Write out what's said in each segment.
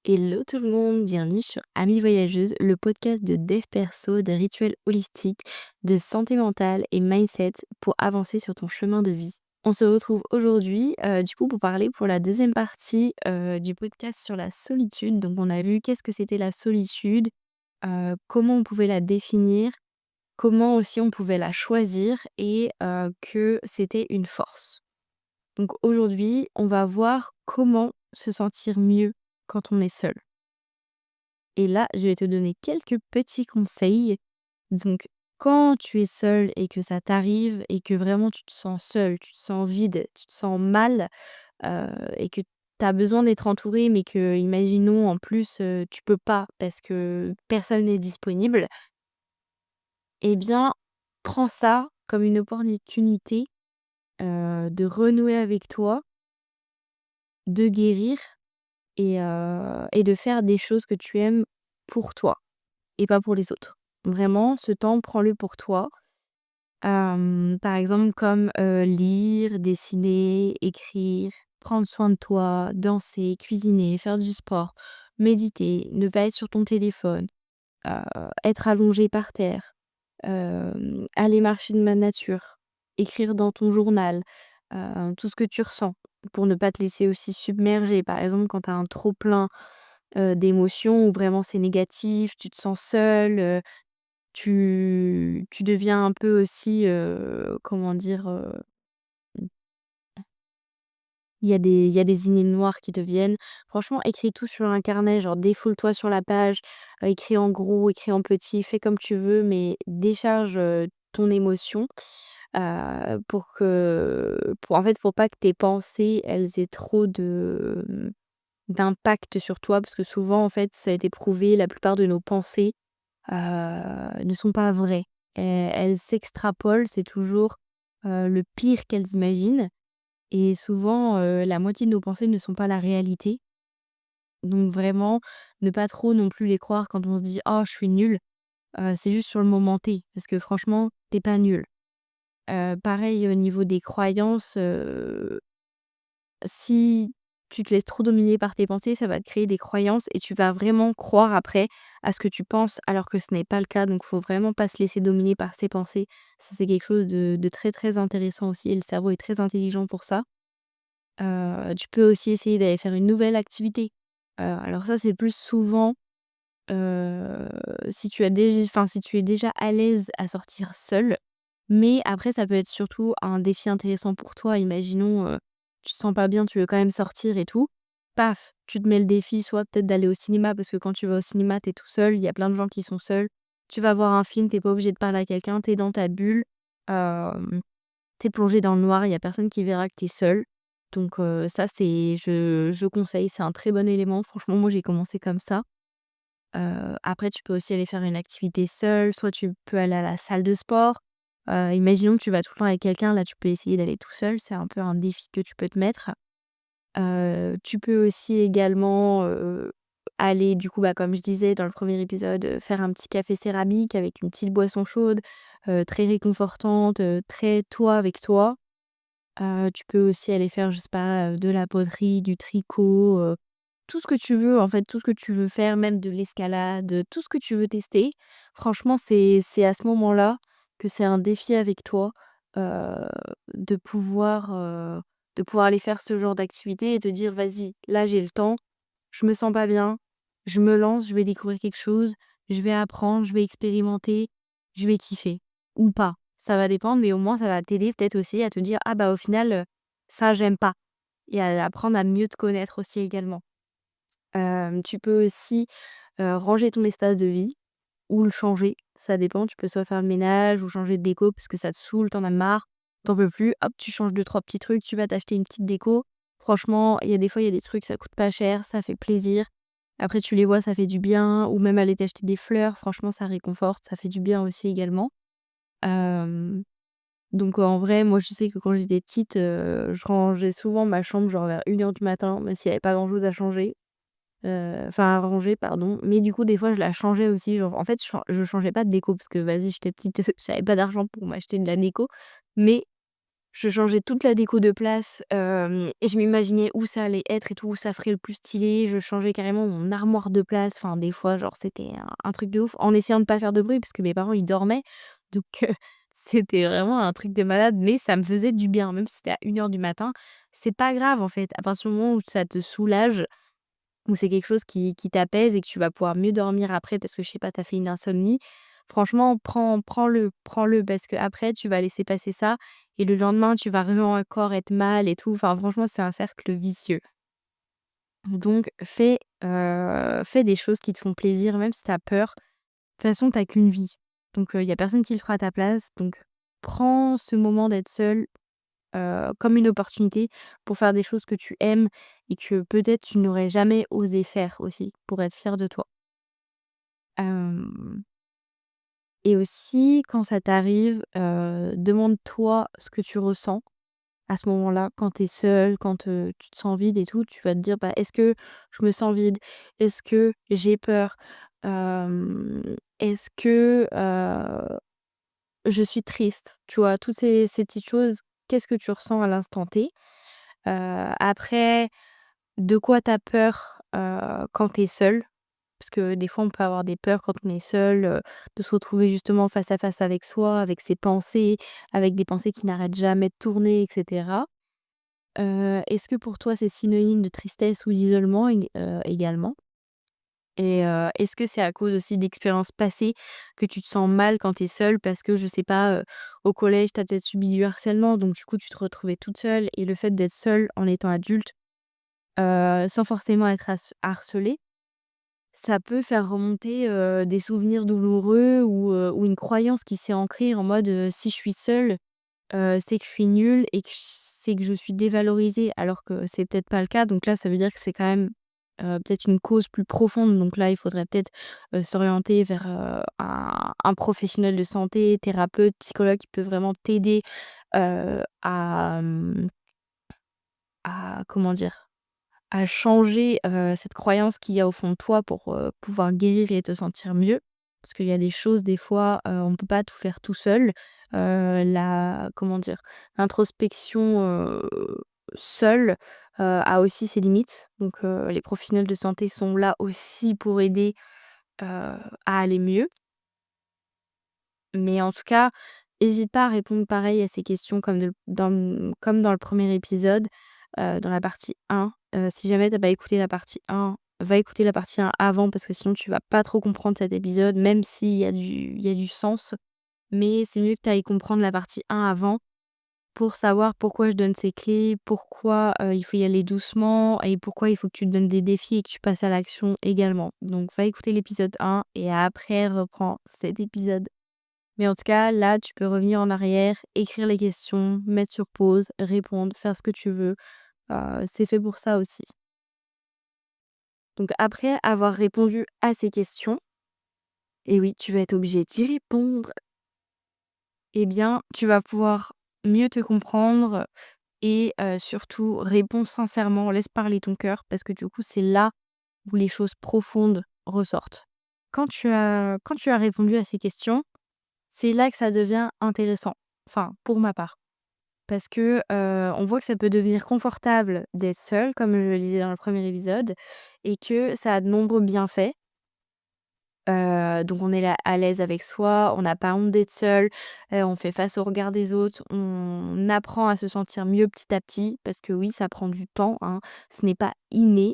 Hello tout le monde, bienvenue sur Amis Voyageuses, le podcast de dev perso, de rituels holistiques, de santé mentale et mindset pour avancer sur ton chemin de vie. On se retrouve aujourd'hui, du coup, pour parler pour la deuxième partie du podcast sur la solitude. Donc, on a vu qu'est-ce que c'était la solitude, comment on pouvait la définir, comment aussi on pouvait la choisir et que c'était une force. Donc, aujourd'hui, on va voir comment se sentir mieux quand on est seul. Et là, je vais te donner quelques petits conseils. Donc, quand tu es seul et que ça t'arrive et que vraiment tu te sens seul, tu te sens vide, tu te sens mal et que tu as besoin d'être entouré, mais que, imaginons, en plus, tu peux pas parce que personne n'est disponible, eh bien, prends ça comme une opportunité de renouer avec toi, de guérir et de faire des choses que tu aimes pour toi. Et pas pour les autres. Vraiment, ce temps, prends-le pour toi. Par exemple, comme, lire, dessiner, écrire, prendre soin de toi, danser, cuisiner, faire du sport, méditer, ne pas être sur ton téléphone, heu, être allongé par terre, aller marcher dans la nature, écrire dans ton journal, tout ce que tu ressens pour ne pas te laisser aussi submerger. Par exemple, quand tu as un trop plein d'émotions où vraiment c'est négatif, tu te sens seul, tu deviens un peu aussi, comment dire? Il y a des idées noires qui te viennent. Franchement, écris tout sur un carnet, genre défoule-toi sur la page, écris en gros, écris en petit, fais comme tu veux, mais décharge, ton émotion, pour en fait, pour pas que tes pensées, elles aient trop d'impact sur toi. Parce que souvent, en fait, ça a été prouvé, la plupart de nos pensées ne sont pas vraies. Elles s'extrapolent, c'est toujours, le pire qu'elles imaginent et souvent, la moitié de nos pensées ne sont pas la réalité. Donc vraiment, ne pas trop non plus les croire quand on se dit: «Oh, je suis nul», c'est juste sur le moment T, parce que franchement, t'es pas nul. Pareil au niveau des croyances, si tu te laisses trop dominer par tes pensées, ça va te créer des croyances et tu vas vraiment croire après à ce que tu penses alors que ce n'est pas le cas. Donc, faut vraiment pas se laisser dominer par ses pensées. Ça, c'est quelque chose de très, très intéressant aussi et le cerveau est très intelligent pour ça. Tu peux aussi essayer d'aller faire une nouvelle activité. Alors ça, c'est plus souvent, heu, si tu es déjà à l'aise à sortir seul. Mais après, ça peut être surtout un défi intéressant pour toi. Imaginons, tu te sens pas bien, tu veux quand même sortir et tout. Paf, tu te mets le défi, soit peut-être d'aller au cinéma, parce que quand tu vas au cinéma, tu es tout seul, il y a plein de gens qui sont seuls. Tu vas voir un film, tu pas obligé de parler à quelqu'un, tu es dans ta bulle, hem, tu plongé dans le noir, il y a personne qui verra que tu es seul. Donc ça, je conseille, c'est un très bon élément. Franchement, moi, j'ai commencé comme ça. Après tu peux aussi aller faire une activité seule, soit tu peux aller à la salle de sport. Imaginons que tu vas tout le temps avec quelqu'un, là tu peux essayer d'aller tout seul, c'est un peu un défi que tu peux te mettre. Tu peux aussi également, aller du coup, bah, comme je disais dans le premier épisode, faire un petit café céramique avec une petite boisson chaude, très réconfortante, très toi avec toi. Tu peux aussi aller faire, je sais pas, de la poterie, du tricot, tout ce que tu veux, en fait, tout ce que tu veux faire, même de l'escalade, tout ce que tu veux tester. Franchement, c'est à ce moment-là que c'est un défi avec toi, heu, de pouvoir, heu, de pouvoir aller faire ce genre d'activité et te dire: «Vas-y, là, j'ai le temps, je me sens pas bien, je me lance, je vais découvrir quelque chose, je vais apprendre, je vais expérimenter, je vais kiffer» ou pas. Ça va dépendre, mais au moins ça va t'aider peut-être aussi à te dire: «Ah bah, au final, ça j'aime pas» et à apprendre à mieux te connaître aussi également. Tu peux aussi, ranger ton espace de vie ou le changer, ça dépend. Tu peux soit faire le ménage ou changer de déco parce que ça te saoule, tu en as marre, tu en peux plus. Hop, tu changes deux trois petits trucs, tu vas t'acheter une petite déco. Franchement, il y a des fois, il y a des trucs, ça coûte pas cher, ça fait plaisir. Après tu les vois, ça fait du bien ou même aller t'acheter des fleurs, franchement ça réconforte, ça fait du bien aussi également. Hem, donc en vrai, moi je sais que quand j'étais petite, je rangeais souvent ma chambre genre vers 1 heure du matin, même s'il y avait pas grand chose à changer. Enfin à ranger pardon, mais du coup des fois je la changeais aussi, genre en fait je changeais pas de déco parce que vas-y j'étais petite, j'avais pas d'argent pour m'acheter de la déco, mais Je changeais toute la déco de place, et je m'imaginais où ça allait être et tout, où ça ferait le plus stylé. Je changeais carrément mon armoire de place. Enfin, des fois, genre, c'était un truc de ouf, en essayant de pas faire de bruit parce que mes parents, ils dormaient. Donc c'était vraiment un truc de malade, mais ça me faisait du bien, même si c'était à 1 heure du matin. C'est pas grave, en fait, à partir du moment où ça te soulage, où c'est quelque chose qui t'apaise et que tu vas pouvoir mieux dormir après parce que, je sais pas, tu as fait une insomnie. Franchement, prends-le parce que après tu vas laisser passer ça et le lendemain, tu vas encore être mal et tout. Enfin, franchement, c'est un cercle vicieux. Donc fais des choses qui te font plaisir, même si tu as peur. De toute façon, tu qu'une vie. Donc il y a personne qui le fera à ta place. Donc prends ce moment d'être seul comme une opportunité pour faire des choses que tu aimes et que peut-être tu n'aurais jamais osé faire aussi, pour être fier de toi. Hem Et aussi quand ça t'arrive, demande-toi ce que tu ressens à ce moment-là, quand tu es seule, quand, tu te sens vide et tout. Tu vas te dire: «Bah, est-ce que je me sens vide? Est-ce que j'ai peur? Est-ce que, je suis triste?» Tu vois? Toutes ces petites choses, qu'est-ce que tu ressens à l'instant T? Après, de quoi tu as peur, quand tu es seule? Parce que des fois, on peut avoir des peurs quand on est seul, de se retrouver justement face à face avec soi, avec ses pensées, avec des pensées qui n'arrêtent jamais de tourner et cetera. Est-ce que pour toi, c'est synonyme de tristesse ou d'isolement également? Et est-ce que c'est à cause aussi d'expériences passées que tu te sens mal quand tu es seule? Parce que je sais pas, au collège, tu as peut-être subi du harcèlement, donc du coup, tu te retrouvais toute seule et le fait d'être seule en étant adulte, sans forcément être harcelée, ça peut faire remonter, des souvenirs douloureux ou une croyance qui s'est ancrée en mode, «Si je suis seule, c'est que je suis nulle et que c'est que je suis dévalorisée», alors que c'est peut-être pas le cas. Donc là, ça veut dire que c'est quand même, peut-être une cause plus profonde. Donc là, il faudrait peut-être, s'orienter vers, un professionnel de santé, thérapeute, psychologue qui peut vraiment t'aider, à comment dire? À changer, cette croyance qu'il y a au fond de toi pour, pouvoir guérir et te sentir mieux. Parce qu'il y a des choses, des fois, on ne peut pas tout faire tout seul. La comment dire? L'introspection, seule, a aussi ses limites. Donc, les professionnels de santé sont là aussi pour aider, à aller mieux. Mais en tout cas, hésite pas à répondre pareil à ces questions comme dans le premier épisode, dans la partie 1. Si jamais tu as pas écouté la partie 1, va écouter la partie 1 avant parce que sinon tu vas pas trop comprendre cet épisode, même s'il y a du sens. Mais c'est mieux que tu ailles comprendre la partie 1 avant pour savoir pourquoi je donne ces clés, pourquoi, il faut y aller doucement et pourquoi il faut que tu te donnes des défis et que tu passes à l'action également. Donc va écouter l'épisode 1 et après reprends cet épisode. Mais en tout cas, là, tu peux revenir en arrière, écrire les questions, mettre sur pause, répondre, faire ce que tu veux. C'est fait pour ça aussi. Donc après avoir répondu à ces questions, et oui, tu vas être obligé d'y répondre, eh bien, tu vas pouvoir mieux te comprendre et surtout réponds sincèrement, laisse parler ton cœur parce que du coup, c'est là où les choses profondes ressortent. Quand tu as répondu à ces questions, c'est là que ça devient intéressant. Enfin, pour ma part. Parce que, on voit que ça peut devenir confortable d'être seul, comme je le disais dans le premier épisode et que ça a de nombreux bienfaits. Donc on est là à l'aise avec soi, on n'a pas honte d'être seul, on fait face au regard des autres, on apprend à se sentir mieux petit à petit parce que oui, ça prend du temps, hein. Ce n'est pas inné,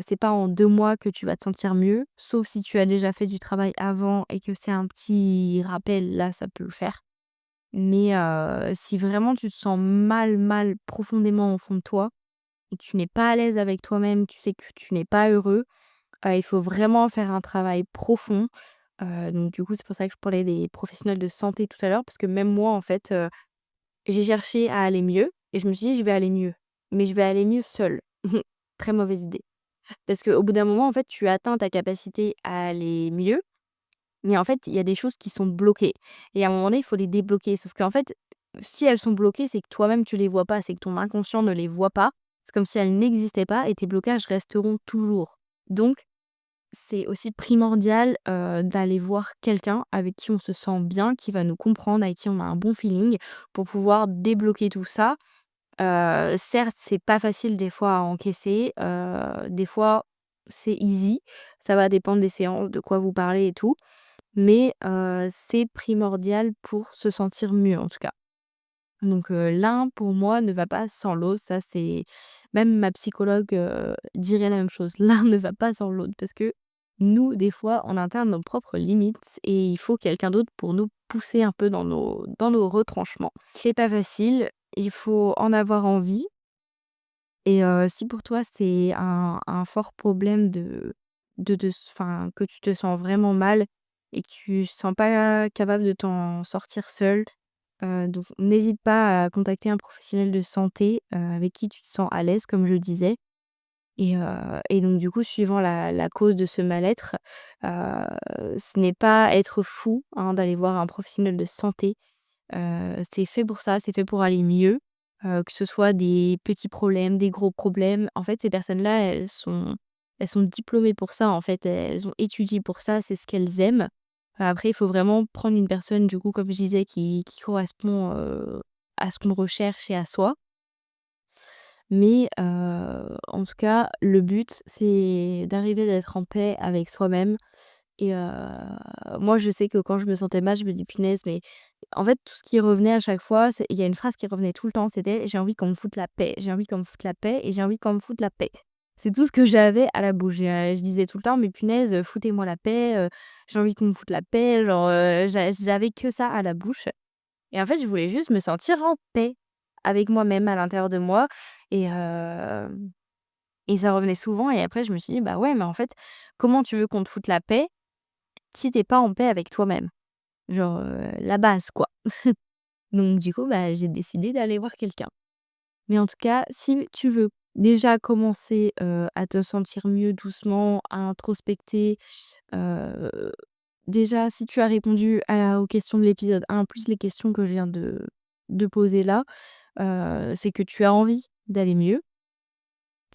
c'est pas en 2 mois que tu vas te sentir mieux, sauf si tu as déjà fait du travail avant et que c'est un petit rappel, là, ça peut le faire. Mais si vraiment tu te sens mal profondément au fond de toi et que tu n'es pas à l'aise avec toi-même, tu sais que tu n'es pas heureux, il faut vraiment faire un travail profond. Donc du coup, c'est pour ça que je parlais des professionnels de santé tout à l'heure parce que même moi, en fait, j'ai cherché à aller mieux et je me suis dit: «Je vais aller mieux», mais je vais aller mieux seule. Très mauvaise idée. Parce qu'au bout d'un moment, en fait, tu atteins ta capacité à aller mieux, mais en fait, il y a des choses qui sont bloquées et à un moment donné, il faut les débloquer. Sauf qu'en fait, si elles sont bloquées, c'est que toi-même tu les vois pas, c'est que ton inconscient ne les voit pas. C'est comme si elles n'existaient pas et tes blocages resteront toujours. Donc c'est aussi primordial, d'aller voir quelqu'un avec qui on se sent bien, qui va nous comprendre, avec qui on a un bon feeling pour pouvoir débloquer tout ça. Certes, c'est pas facile des fois à encaisser, des fois c'est easy, ça va dépendre des séances, de quoi vous parlez et tout, mais c'est primordial pour se sentir mieux en tout cas. Donc l'un pour moi ne va pas sans l'autre, ça c'est même ma psychologue, dirait la même chose. L'un ne va pas sans l'autre parce que nous, des fois, on atteint nos propres limites et il faut quelqu'un d'autre pour nous pousser un peu dans nos retranchements. C'est pas facile, il faut en avoir envie et si pour toi c'est un fort problème enfin, que tu te sens vraiment mal et que tu sens pas capable de t'en sortir seul. Donc n'hésite pas à contacter un professionnel de santé, avec qui tu te sens à l'aise comme je disais et donc du coup suivant la cause de ce mal-être, ce n'est pas être fou, hein, d'aller voir un professionnel de santé. C'est fait pour ça, c'est fait pour aller mieux, que ce soit des petits problèmes, des gros problèmes. En fait, ces personnes-là, elles sont diplômées pour ça, en fait, elles ont étudié pour ça, c'est ce qu'elles aiment. Après, il faut vraiment prendre une personne, du coup, comme je disais, qui correspond, à ce qu'on recherche et à soi. Mais, en tout cas, le but, c'est d'arriver d'être en paix avec soi-même et moi, je sais que quand je me sentais mal, je me dis: «Punaise, mais» en fait, tout ce qui revenait à chaque fois, c'est il y a une phrase qui revenait tout le temps, c'était: «J'ai envie qu'on me foute la paix, j'ai envie qu'on me foute la paix et j'ai envie qu'on me foute la paix». C'est tout ce que j'avais à la bouche. Je disais tout le temps: «Mais punaise, foutez-moi la paix, j'ai envie qu'on me foute la paix», genre, j'avais que ça à la bouche et en fait, je voulais juste me sentir en paix avec moi-même, à l'intérieur de moi et ça revenait souvent et après je me suis dit: «Bah ouais, mais en fait, comment tu veux qu'on te foute la paix si t'es pas en paix avec toi-même?» Genre, la base, quoi. Donc du coup, bah, j'ai décidé d'aller voir quelqu'un. Mais en tout cas, si tu veux déjà commencer, à te sentir mieux doucement, à introspecter, heu, déjà si tu as répondu aux questions de l'épisode 1 plus les questions que je viens de poser là, c'est que tu as envie d'aller mieux.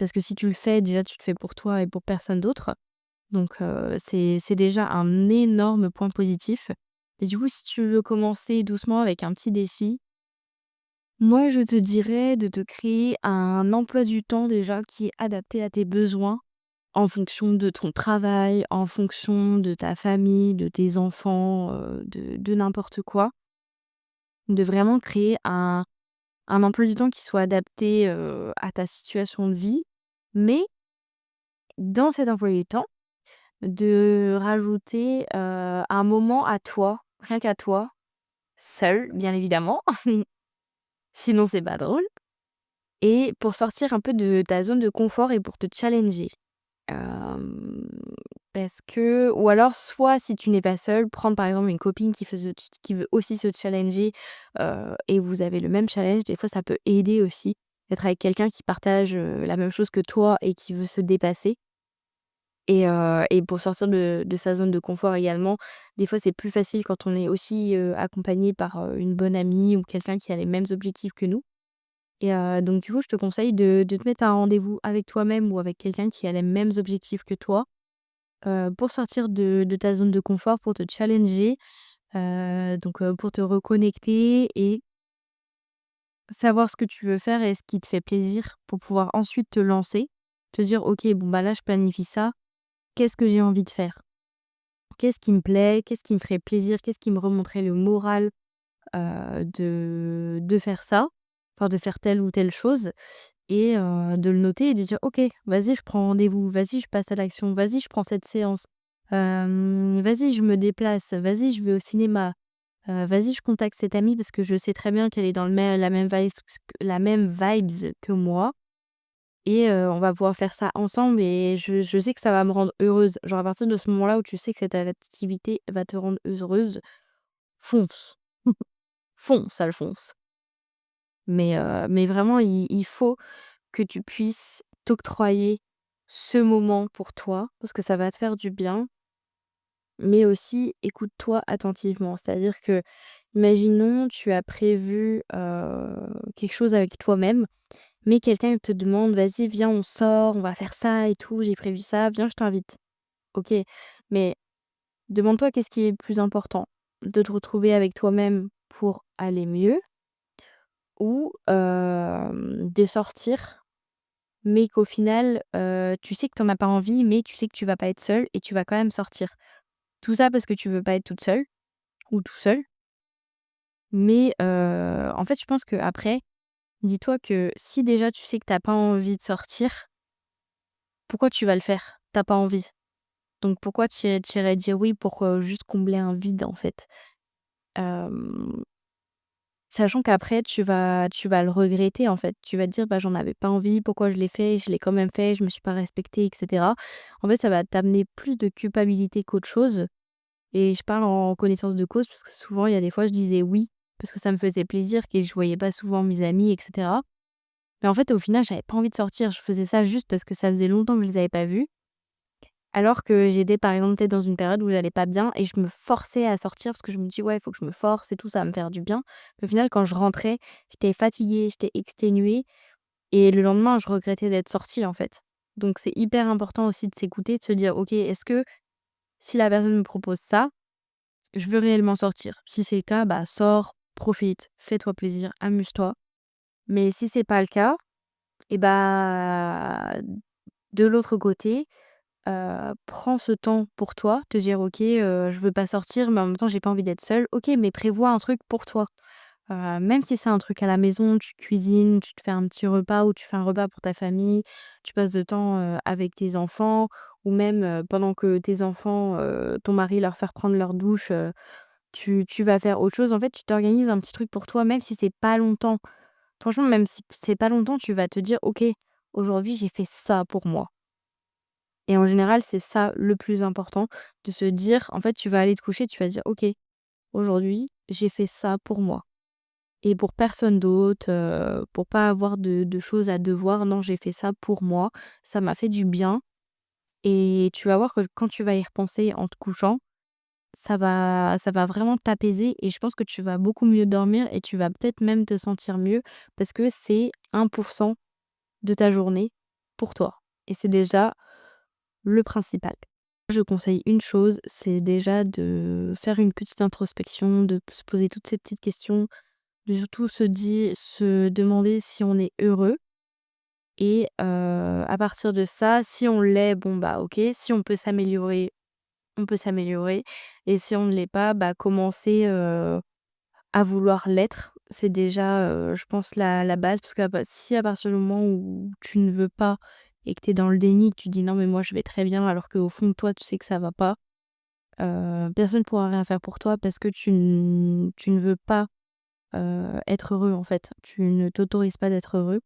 Parce que si tu le fais, déjà tu le fais pour toi et pour personne d'autre. Donc c'est déjà un énorme point positif. Et du coup, si tu veux commencer doucement avec un petit défi, moi je te dirais de te créer un emploi du temps déjà qui est adapté à tes besoins, en fonction de ton travail, en fonction de ta famille, de tes enfants, de n'importe quoi. De vraiment créer un emploi du temps qui soit adapté, à ta situation de vie. Mais dans cet emploi du temps, de rajouter, un moment à toi, rien qu'à toi, seul, bien évidemment, sinon c'est pas drôle et pour sortir un peu de ta zone de confort et pour te challenger. Hem, Parce que ou alors soit si tu n'es pas seule, prendre par exemple une copine qui veut aussi se challenger, et vous avez le même challenge. Des fois ça peut aider aussi d'être avec quelqu'un qui partage, la même chose que toi et qui veut se dépasser. Et pour sortir de sa zone de confort également, des fois, c'est plus facile quand on est aussi, accompagné par, une bonne amie ou quelqu'un qui a les mêmes objectifs que nous et donc du coup, je te conseille de te mettre un rendez-vous avec toi-même ou avec quelqu'un qui a les mêmes objectifs que toi, pour sortir de ta zone de confort, pour te challenger, donc pour te reconnecter et savoir ce que tu veux faire et ce qui te fait plaisir pour pouvoir ensuite te lancer. Te dire: «OK, bon, bah, là, je planifie ça. Qu'est-ce que j'ai envie de faire?» Qu'est-ce qui me plaît? Qu'est-ce qui me ferait plaisir? Qu'est-ce qui me remonterait le moral, de faire ça? Enfin, de faire telle ou telle chose et de le noter et de dire: «OK, vas-y, je prends rendez-vous. Vas-y, je passe à l'action. Vas-y, je prends cette séance. Vas-y, je me déplace. Vas-y, je vais au cinéma. Vas-y, je contacte cette amie parce que je sais très bien qu'elle est dans le mê la même vibes que moi et on va pouvoir faire ça ensemble et je sais que ça va me rendre heureuse. Genre à partir de ce moment-là où tu sais que cette activité va te rendre heureuse, fonce, fonce, Alphonse. Mais vraiment il faut que tu puisses t'octroyer ce moment pour toi, parce que ça va te faire du bien, mais aussi écoute-toi attentivement. C'est-à-dire que, imaginons tu as prévu, quelque chose avec toi-même, mais quelqu'un te demande: «Vas-y, viens, on sort, on va faire ça et tout, j'ai prévu ça, viens, je t'invite». OK, mais demande-toi qu'est-ce qui est le plus important? De te retrouver avec toi-même pour aller mieux ou de sortir, mais qu'au final, tu sais que tu en as pas envie, mais tu sais que tu vas pas être seule et tu vas quand même sortir. Tout ça parce que tu veux pas être toute seule ou tout seul, mais en fait, je pense qu'après, dis-toi que si déjà tu sais que tu as pas envie de sortir, pourquoi tu vas le faire? Tu as pas envie. Donc pourquoi tu irais dire oui pour, juste combler un vide, en fait? Hem, Sachant qu'après tu vas le regretter, en fait. Tu vas te dire: «Bah, j'en avais pas envie, pourquoi je l'ai fait? Je l'ai quand même fait, je me suis pas respectée» et cetera. En fait, ça va t'amener plus de culpabilité qu'autre chose et je parle en connaissance de cause parce que souvent, il y a des fois, je disais oui parce que ça me faisait plaisir, que je voyais pas souvent mes amis et cetera. Mais en fait, au final, j'avais pas envie de sortir. Je faisais ça juste parce que ça faisait longtemps que je les avais pas vus. Alors que j'étais, par exemple, peut-être dans une période où j'allais pas bien et je me forçais à sortir parce que je me dis: «Ouais, il faut que je me force et tout, ça va me faire du bien». Au final, quand je rentrais, j'étais fatiguée, j'étais exténuée et le lendemain, je regrettais d'être sortie, en fait. Donc c'est hyper important aussi de s'écouter, de se dire: «OK, est-ce que si la personne me propose ça, je veux réellement sortir?» Si c'est le cas, bah, sors, profite, fais-toi plaisir, amuse-toi. Mais si c'est pas le cas et bah, de l'autre côté, prends ce temps pour toi, te dire: «OK, je veux pas sortir, mais en même temps, j'ai pas envie d'être seule». OK, mais prévois un truc pour toi. Même si c'est un truc à la maison, tu cuisines, tu te fais un petit repas ou tu fais un repas pour ta famille, tu passes de temps, avec tes enfants ou même, pendant que tes enfants, ton mari leur faire prendre leur douche, tu vas faire autre chose. En fait, tu t'organises un petit truc pour toi, même si c'est pas longtemps. Franchement, même si c'est pas longtemps, tu vas te dire: «OK, aujourd'hui, j'ai fait ça pour moi». Et en général, c'est ça le plus important, de se dire en fait, tu vas aller te coucher, tu vas dire: «OK, aujourd'hui, j'ai fait ça pour moi et pour personne d'autre, pour pas avoir de choses à devoir. Non, j'ai fait ça pour moi, ça m'a fait du bien» et tu vas voir que quand tu vas y repenser en te couchant, ça va vraiment t'apaiser et je pense que tu vas beaucoup mieux dormir et tu vas peut-être même te sentir mieux parce que c'est 1% de ta journée pour toi et c'est déjà le principal. Je conseille une chose, c'est déjà de faire une petite introspection, de se poser toutes ces petites questions, de surtout se demander si on est heureux et à partir de ça, si on l'est, bon, bah, OK, si on peut s'améliorer et si on ne l'est pas, bah, commencer, à vouloir l'être. C'est déjà, je pense la base parce que si à partir du moment où tu ne veux pas et que tu es dans le déni, que tu dis: «Non mais moi je vais très bien», alors qu'au fond de toi tu sais que ça va pas. Personne pourra rien faire pour toi parce que tu ne veux pas, être heureux, en fait. Tu ne t'autorises pas d'être heureux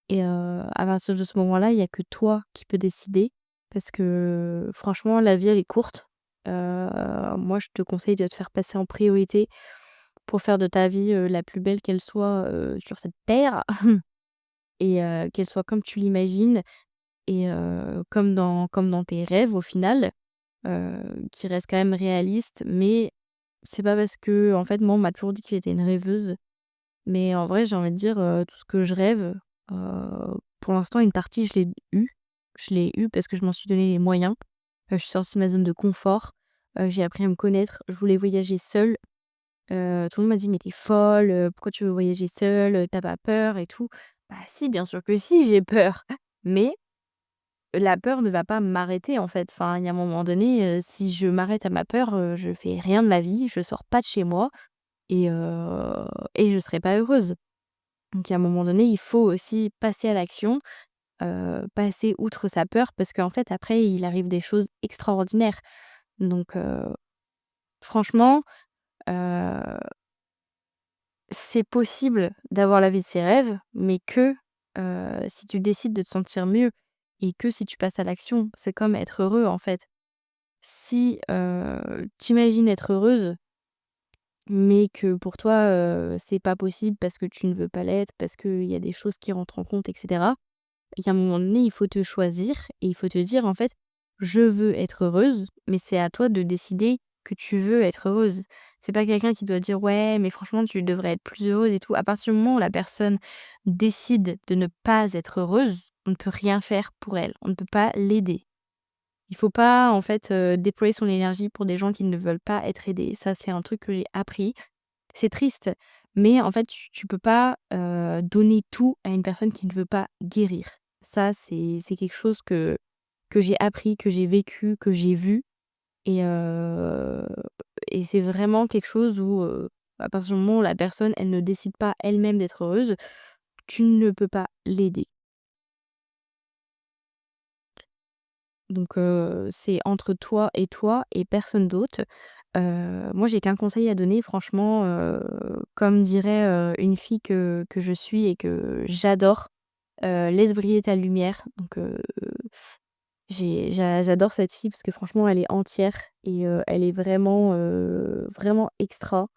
et à partir de ce moment-là, il y a que toi qui peux décider parce que franchement, la vie, elle est courte. Moi, je te conseille de te faire passer en priorité pour faire de ta vie, la plus belle qu'elle soit, sur cette terre et qu'elle soit comme tu l'imagines et comme dans tes rêves, au final, qui restent quand même réalistes mais c'est pas parce que en fait, moi, on m'a toujours dit que j'étais une rêveuse, mais en vrai, j'ai envie de dire, tout ce que je rêve, pour l'instant, une partie, je l'ai eu. Je l'ai eu parce que je m'en suis donné les moyens. Je suis sortie de ma zone de confort, j'ai appris à me connaître. Je voulais voyager seule, tout le monde m'a dit: «Mais tu es folle, pourquoi tu veux voyager seule, tu pas peur et tout?» Bah si, bien sûr que si, j'ai peur, mais la peur ne va pas m'arrêter, en fait. Enfin, il y a un moment donné, si je m'arrête à ma peur, je fais rien de ma vie, je sors pas de chez moi et je serai pas heureuse. Donc, à un moment donné, il faut aussi passer à l'action, passer outre sa peur parce qu'en fait, après, il arrive des choses extraordinaires. Donc, franchement, heu, c'est possible d'avoir la vie de ses rêves, mais que, si tu décides de te sentir mieux et que si tu passes à l'action. C'est comme être heureux, en fait. Si, tu être heureuse, mais que pour toi, c'est pas possible parce que tu ne veux pas l'être, parce qu'il y a des choses qui rentrent en compte et cetera. Il y a un moment donné, il faut te choisir et il faut te dire: «En fait, je veux être heureuse», mais c'est à toi de décider que tu veux être heureuse. C'est pas quelqu'un qui doit dire: «Ouais, mais franchement, tu devrais être plus heureuse et tout». À partir du moment où la personne décide de ne pas être heureuse, on ne peut rien faire pour elle, on ne peut pas l'aider. Il faut pas, en fait, déployer son énergie pour des gens qui ne veulent pas être aidés. Ça, c'est un truc que j'ai appris. C'est triste, mais en fait, tu peux pas, donner tout à une personne qui ne veut pas guérir. Ça, c'est quelque chose que j'ai appris, que j'ai vécu, que j'ai vu et c'est vraiment quelque chose où, à partir du moment où la personne, elle ne décide pas elle-même d'être heureuse, tu ne peux pas l'aider. Donc c'est entre toi et personne d'autre. Moi, j'ai qu'un conseil à donner franchement, comme dirait, une fille que je suis et que j'adore, laisse briller ta lumière. Donc j'adore cette fille parce que franchement elle est entière et elle est vraiment, vraiment extra.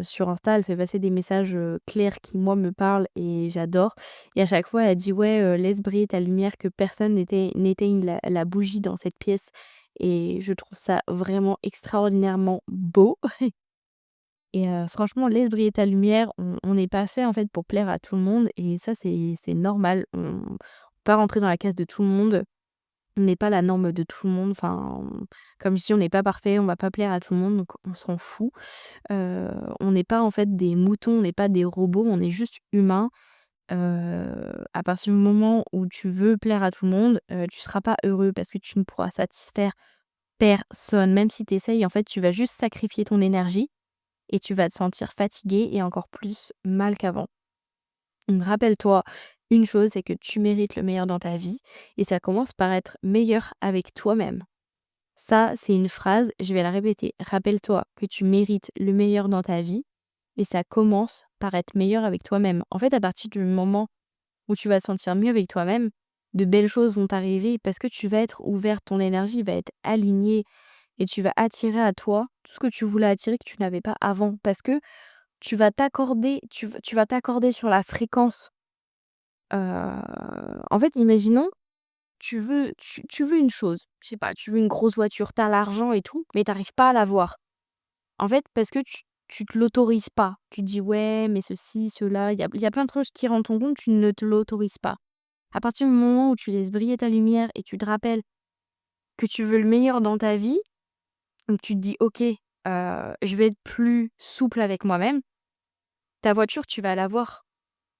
Sur Insta, elle fait passer des messages, clairs qui moi me parlent et j'adore et à chaque fois elle dit: «Ouais, laisse briller ta lumière, que personne n'éteigne la bougie dans cette pièce» et je trouve ça vraiment extraordinairement beau et franchement laisse briller ta lumière. On n'est pas fait en fait pour plaire à tout le monde et ça c'est normal. On peut pas rentrer dans la case de tout le monde. On n'est pas la norme de tout le monde, enfin, comme je dis, on n'est pas parfait, on va pas plaire à tout le monde, donc on s'en fout. On n'est pas en fait des moutons, on n'est pas des robots, on est juste humains. À partir du moment où tu veux plaire à tout le monde, tu seras pas heureux parce que tu ne pourras satisfaire personne. Même si tu essayes, en fait, tu vas juste sacrifier ton énergie et tu vas te sentir fatigué et encore plus mal qu'avant. Donc rappelle-toi une chose, c'est que tu mérites le meilleur dans ta vie et ça commence par être meilleur avec toi-même. Ça, c'est une phrase, je vais la répéter. Rappelle-toi que tu mérites le meilleur dans ta vie et ça commence par être meilleur avec toi-même. En fait, à partir du moment où tu vas te sentir mieux avec toi-même, de belles choses vont t'arriver parce que tu vas être ouvert, ton énergie va être alignée et tu vas attirer à toi tout ce que tu voulais attirer que tu n'avais pas avant parce que tu vas t'accorder sur la fréquence. En fait, imaginons, tu veux une chose, je sais pas, tu veux une grosse voiture, tu as l'argent et tout, mais tu arrives pas à l'avoir. En fait, parce que tu te l'autorises pas. Tu te dis: «Ouais, mais ceci, cela», il y a plein de choses qui rentrent en compte, tu ne te l'autorises pas. À partir du moment où tu laisses briller ta lumière et tu te rappelles que tu veux le meilleur dans ta vie, donc tu te dis: «OK, je vais être plus souple avec moi-même», ta voiture, tu vas l'avoir.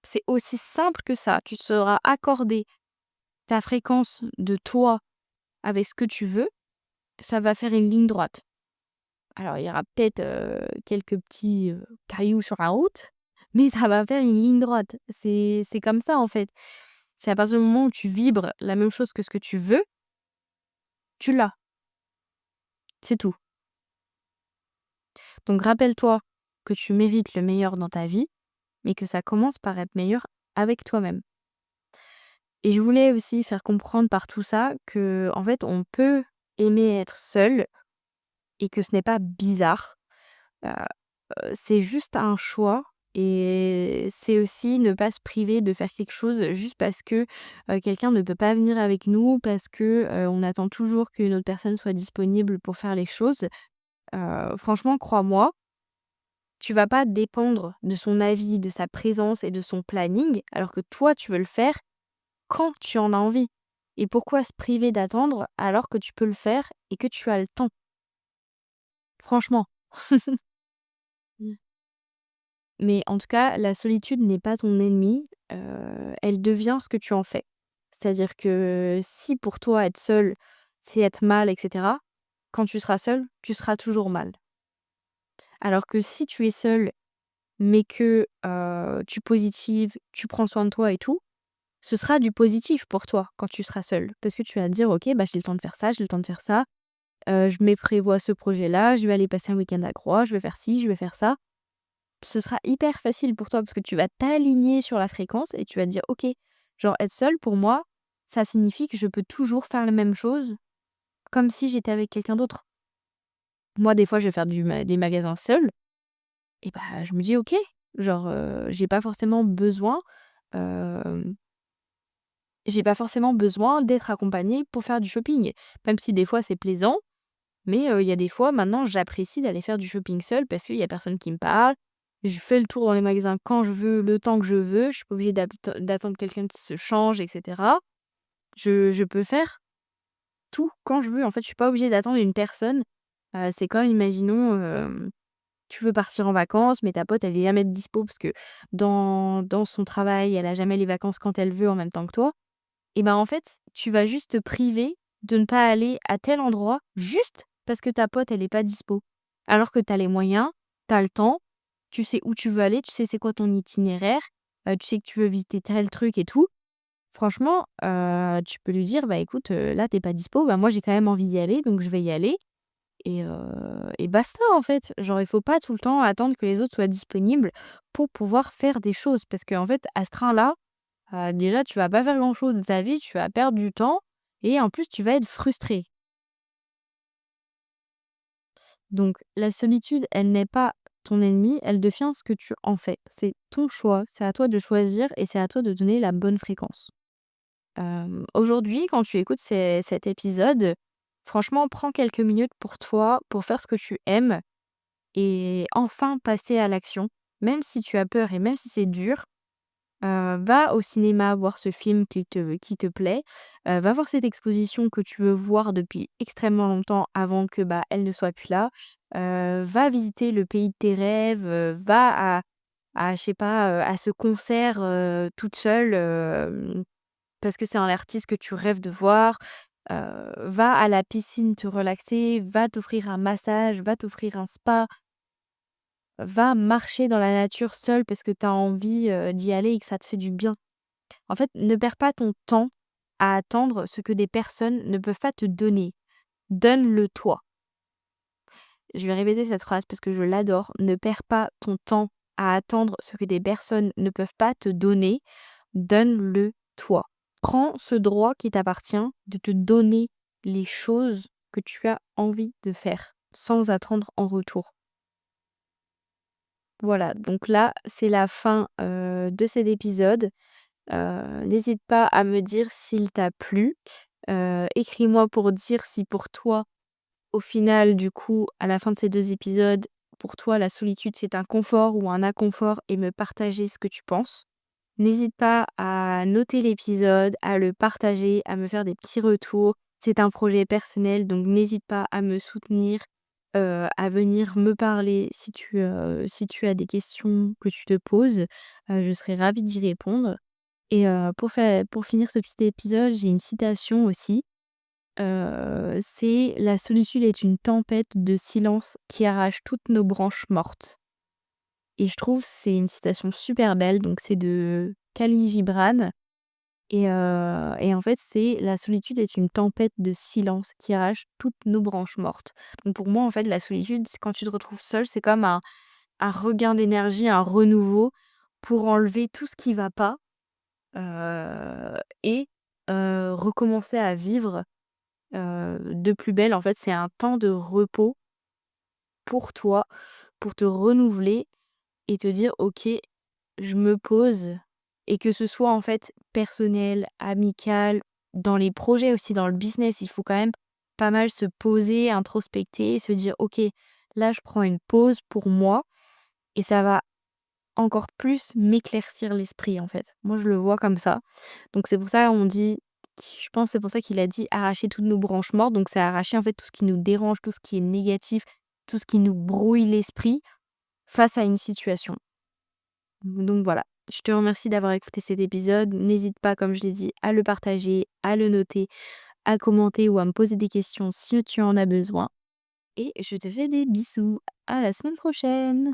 C'est aussi simple que ça. Tu te seras accordé ta fréquence de toi avec ce que tu veux, ça va faire une ligne droite. Alors il y aura peut-être, quelques petits, cailloux sur la route, mais ça va faire une ligne droite. C'est comme ça, en fait. C'est à partir du moment où tu vibres la même chose que ce que tu veux, tu l'as, c'est tout. Donc rappelle-toi que tu mérites le meilleur dans ta vie, mais que ça commence par être meilleur avec toi-même. Et je voulais aussi faire comprendre par tout ça que en fait, on peut aimer être seul et que ce n'est pas bizarre. Heu c'est juste un choix et c'est aussi ne pas se priver de faire quelque chose juste parce que, quelqu'un ne peut pas venir avec nous, parce que, on attend toujours qu'une autre personne soit disponible pour faire les choses. Franchement, crois-moi, tu vas pas dépendre de son avis, de sa présence et de son planning, alors que toi, tu veux le faire quand tu en as envie. Et pourquoi se priver d'attendre alors que tu peux le faire et que tu as le temps? Franchement. Mais en tout cas, la solitude n'est pas ton ennemi, elle devient ce que tu en fais. C'est-à-dire que si pour toi être seul, c'est être mal et cetera, quand tu seras seul, tu seras toujours mal. Alors que si tu es seul, mais que, tu positives, tu prends soin de toi et tout, ce sera du positif pour toi quand tu seras seul. Parce que tu vas te dire: «OK, bah, j'ai le temps de faire ça, j'ai le temps de faire ça, je me prévois ce projet-là, je vais aller passer un week-end à Groix, je vais faire ci, je vais faire ça». Ce sera hyper facile pour toi parce que tu vas t'aligner sur la fréquence et tu vas te dire: «OK, genre être seule pour moi, ça signifie que je peux toujours faire la même chose comme si j'étais avec quelqu'un d'autre». Moi, des fois, je vais faire des magasins seule et bah, je me dis: «OK, genre, hem, j'ai pas forcément besoin d'être accompagnée pour faire du shopping». Même si des fois c'est plaisant, mais il y a des fois maintenant j'apprécie d'aller faire du shopping seule parce qu'il y a personne qui me parle. Je fais le tour dans les magasins quand je veux, le temps que je veux. Je suis pas obligée d'attendre quelqu'un qui se change et cetera. Je peux faire. tout quand je veux. En fait, je suis pas obligée d'attendre une personne. C'est comme imaginons, tu veux partir en vacances, mais ta pote, elle est jamais dispo parce que dans son travail, elle a jamais les vacances quand elle veut en même temps que toi. Et ben, en fait, tu vas juste te priver de ne pas aller à tel endroit juste parce que ta pote, elle est pas dispo. Alors que tu as les moyens, tu as le temps, tu sais où tu veux aller, tu sais c'est quoi ton itinéraire, tu sais que tu veux visiter tel truc et tout. Franchement, tu peux lui dire: «Bah, écoute, là, tu pas dispo, bah, moi, j'ai quand même envie d'y aller, donc je vais y aller» et basta, en fait. Genre, il faut pas tout le temps attendre que les autres soient disponibles pour pouvoir faire des choses. Parce qu'en fait, à ce train-là, déjà, tu vas pas faire grand-chose de ta vie, tu vas perdre du temps et en plus, tu vas être frustré. Donc la solitude, elle n'est pas ton ennemi, elle devient ce que tu en fais. C'est ton choix, c'est à toi de choisir et c'est à toi de donner la bonne fréquence. Aujourd'hui, quand tu écoutes cet épisode, franchement, prends quelques minutes pour toi, pour faire ce que tu aimes et enfin passer à l'action. Même si tu as peur et même si c'est dur, va au cinéma voir ce film qui te plaît, va voir cette exposition que tu veux voir depuis extrêmement longtemps avant que, bah, elle ne soit plus là. Va visiter le pays de tes rêves, va à je sais pas, à ce concert, toute seule, parce que c'est un artiste que tu rêves de voir. Va à la piscine te relaxer, va t'offrir un massage, va t'offrir un spa, va marcher dans la nature seule parce que tu as envie, d'y aller et que ça te fait du bien. En fait, ne perds pas ton temps à attendre ce que des personnes ne peuvent pas te donner. Donne-le toi. Je vais répéter cette phrase parce que je l'adore. Ne perds pas ton temps à attendre ce que des personnes ne peuvent pas te donner. Donne-le toi. Prends ce droit qui t'appartient de te donner les choses que tu as envie de faire sans attendre en retour. Voilà, donc là, c'est la fin de cet épisode. N'hésite pas à me dire s'il t'a plu. Écris-moi pour dire si pour toi, au final, du coup, à la fin de ces 2 épisodes, pour toi, la solitude, c'est un confort ou un inconfort et me partager ce que tu penses. N'hésite pas à noter l'épisode, à le partager, à me faire des petits retours. C'est un projet personnel, donc n'hésite pas à me soutenir, à venir me parler si tu as des questions que tu te poses. Je serai ravie d'y répondre. Et pour finir ce petit épisode, j'ai une citation aussi, c'est: «La solitude est une tempête de silence qui arrache toutes nos branches mortes» et je trouve c'est une citation super belle, donc c'est de Khalil Gibran et en fait, c'est: «La solitude est une tempête de silence qui arrache toutes nos branches mortes». Donc pour moi, en fait, la solitude, c'est quand tu te retrouves seul, c'est comme un regain d'énergie, un renouveau pour enlever tout ce qui va pas. Et recommencer à vivre, de plus belle. En fait, c'est un temps de repos pour toi, pour te renouveler et te dire: «OK, je me pose» et que ce soit, en fait, personnel, amical, dans les projets aussi, dans le business, il faut quand même pas mal se poser, introspecter et se dire: «OK, là, je prends une pause pour moi» et ça va encore plus m'éclaircir l'esprit, en fait. Moi, je le vois comme ça. Donc c'est pour ça on dit je pense c'est pour ça qu'il a dit: «Arracher toutes nos branches mortes», donc c'est arracher, en fait, tout ce qui nous dérange, tout ce qui est négatif, tout ce qui nous brouille l'esprit face à une situation. Donc voilà, je te remercie d'avoir écouté cet épisode. N'hésite pas, comme je l'ai dit, à le partager, à le noter, à commenter ou à me poser des questions si tu en as besoin et je te fais des bisous. À la semaine prochaine.